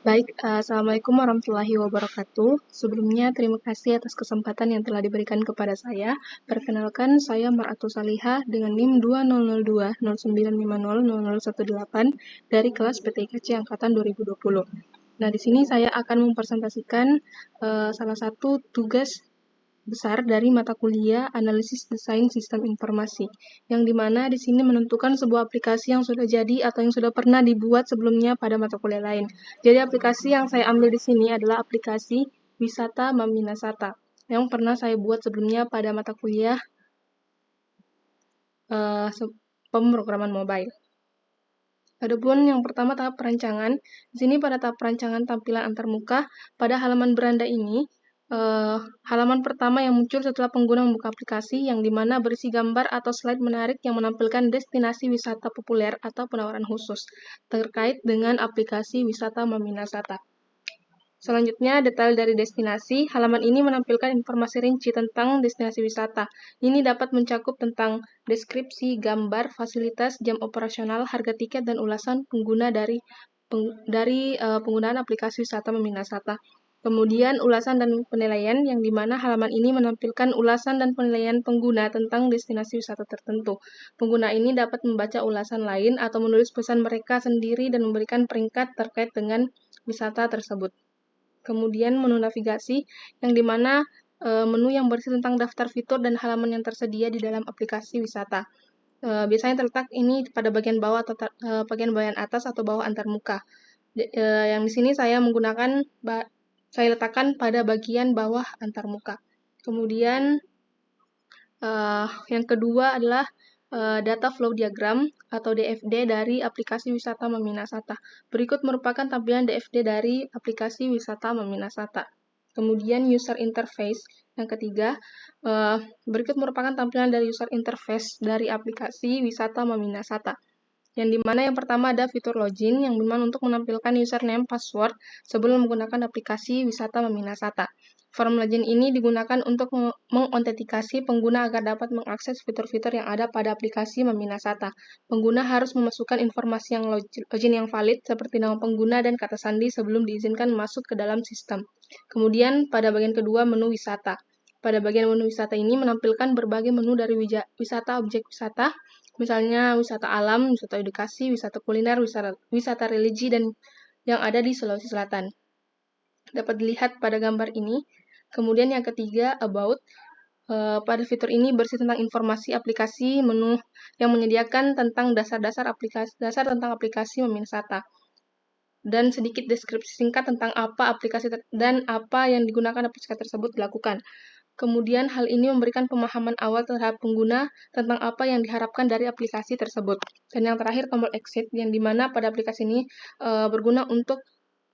Assalamualaikum warahmatullahi wabarakatuh. Sebelumnya, terima kasih atas kesempatan yang telah diberikan kepada saya. Perkenalkan, saya Mar'atu Salihah dengan NIM 200209500018 dari kelas PTIKC Angkatan 2020. Nah, di sini saya akan mempresentasikan salah satu tugas besar dari mata kuliah Analisis Desain Sistem Informasi, yang dimana di sini menentukan sebuah aplikasi yang sudah jadi atau yang sudah pernah dibuat sebelumnya pada mata kuliah lain. Jadi aplikasi yang saya ambil di sini adalah aplikasi Wisata Maminasata, yang pernah saya buat sebelumnya pada mata kuliah pemrograman mobile. Adapun yang pertama tahap perancangan, di sini pada tahap perancangan tampilan antarmuka, pada halaman beranda ini, halaman pertama yang muncul setelah pengguna membuka aplikasi, yang dimana berisi gambar atau slide menarik yang menampilkan destinasi wisata populer atau penawaran khusus terkait dengan aplikasi Wisata Maminasata. Selanjutnya, detail dari destinasi. Halaman ini menampilkan informasi rinci tentang destinasi wisata. Ini dapat mencakup tentang deskripsi, gambar, fasilitas, jam operasional, harga tiket, dan ulasan pengguna dari penggunaan aplikasi Wisata Maminasata. Kemudian, ulasan dan penilaian, yang dimana halaman ini menampilkan ulasan dan penilaian pengguna tentang destinasi wisata tertentu. Pengguna ini dapat membaca ulasan lain atau menulis pesan mereka sendiri dan memberikan peringkat terkait dengan wisata tersebut. Kemudian menu navigasi, yang dimana menu yang berisi tentang daftar fitur dan halaman yang tersedia di dalam aplikasi wisata. Biasanya terletak ini pada bagian bawah atau bagian atas atau bawah antarmuka. Yang di sini saya letakkan pada bagian bawah antarmuka. Kemudian yang kedua adalah data flow diagram atau DFD dari aplikasi Wisata Maminasata. Berikut merupakan tampilan DFD dari aplikasi Wisata Maminasata. Kemudian user interface, yang ketiga, berikut merupakan tampilan dari user interface dari aplikasi Wisata Maminasata. Yang dimana yang pertama ada fitur login, yang dimana untuk menampilkan username password sebelum menggunakan aplikasi Wisata Maminasata. Form login ini digunakan untuk mengotentikasi pengguna agar dapat mengakses fitur-fitur yang ada pada aplikasi Maminasata. Pengguna harus memasukkan informasi yang login yang valid seperti nama pengguna dan kata sandi sebelum diizinkan masuk ke dalam sistem. Kemudian pada bagian kedua, menu wisata. Pada bagian menu wisata ini menampilkan berbagai menu dari wisata objek wisata, misalnya wisata alam, wisata edukasi, wisata kuliner, wisata religi, dan yang ada di Sulawesi Selatan. Dapat dilihat pada gambar ini. Kemudian yang ketiga, about. Pada fitur ini bersih tentang informasi aplikasi, menu yang menyediakan tentang dasar tentang aplikasi Maminasata, dan sedikit deskripsi singkat tentang apa aplikasi dan apa yang digunakan aplikasi tersebut dilakukan. Kemudian hal ini memberikan pemahaman awal terhadap pengguna tentang apa yang diharapkan dari aplikasi tersebut. Dan yang terakhir, tombol exit, yang dimana pada aplikasi ini berguna untuk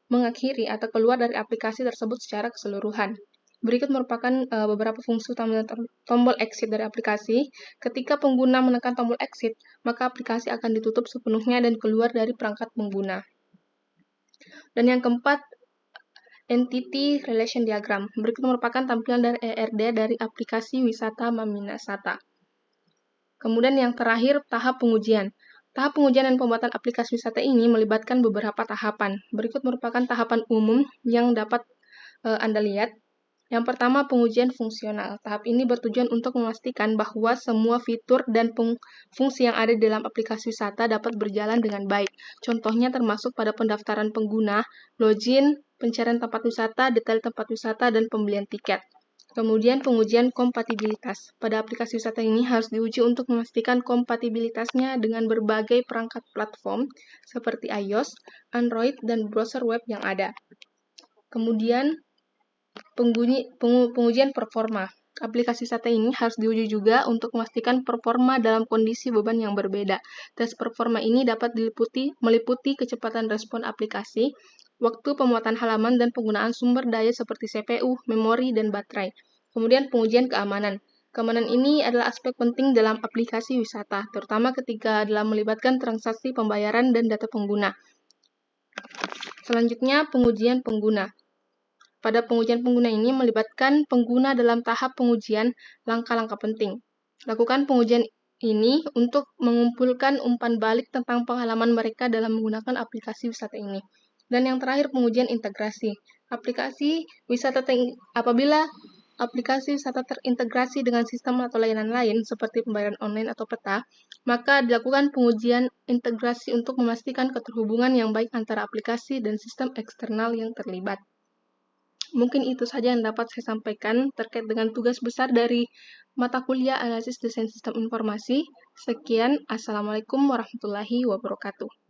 mengakhiri atau keluar dari aplikasi tersebut secara keseluruhan. Berikut merupakan beberapa fungsi utama tombol exit dari aplikasi. Ketika pengguna menekan tombol exit, maka aplikasi akan ditutup sepenuhnya dan keluar dari perangkat pengguna. Dan yang keempat, Entity Relation Diagram. Berikut merupakan tampilan dari ERD dari aplikasi Wisata Maminasata. Kemudian yang terakhir, tahap pengujian. Tahap pengujian dan pembuatan aplikasi wisata ini melibatkan beberapa tahapan. Berikut merupakan tahapan umum yang dapat Anda lihat. Yang pertama, pengujian fungsional. Tahap ini bertujuan untuk memastikan bahwa semua fitur dan fungsi yang ada di dalam aplikasi wisata dapat berjalan dengan baik. Contohnya termasuk pada pendaftaran pengguna, login, pencarian tempat wisata, detail tempat wisata, dan pembelian tiket. Kemudian pengujian kompatibilitas. Pada aplikasi wisata ini harus diuji untuk memastikan kompatibilitasnya dengan berbagai perangkat platform seperti iOS, Android, dan browser web yang ada. Kemudian pengujian performa. Aplikasi wisata ini harus diuji juga untuk memastikan performa dalam kondisi beban yang berbeda. Tes performa ini dapat meliputi kecepatan respon aplikasi, waktu pemuatan halaman, dan penggunaan sumber daya seperti CPU, memori, dan baterai. Kemudian pengujian keamanan. Keamanan ini adalah aspek penting dalam aplikasi wisata, terutama ketika dalam melibatkan transaksi pembayaran dan data pengguna. Selanjutnya, pengujian pengguna. Pada pengujian pengguna ini melibatkan pengguna dalam tahap pengujian langkah-langkah penting. Lakukan pengujian ini untuk mengumpulkan umpan balik tentang pengalaman mereka dalam menggunakan aplikasi wisata ini. Dan yang terakhir, pengujian integrasi. Apabila aplikasi wisata terintegrasi dengan sistem atau layanan lain seperti pembayaran online atau peta, maka dilakukan pengujian integrasi untuk memastikan keterhubungan yang baik antara aplikasi dan sistem eksternal yang terlibat. Mungkin itu saja yang dapat saya sampaikan terkait dengan tugas besar dari mata kuliah Analisis Desain Sistem Informasi. Sekian, Assalamualaikum warahmatullahi wabarakatuh.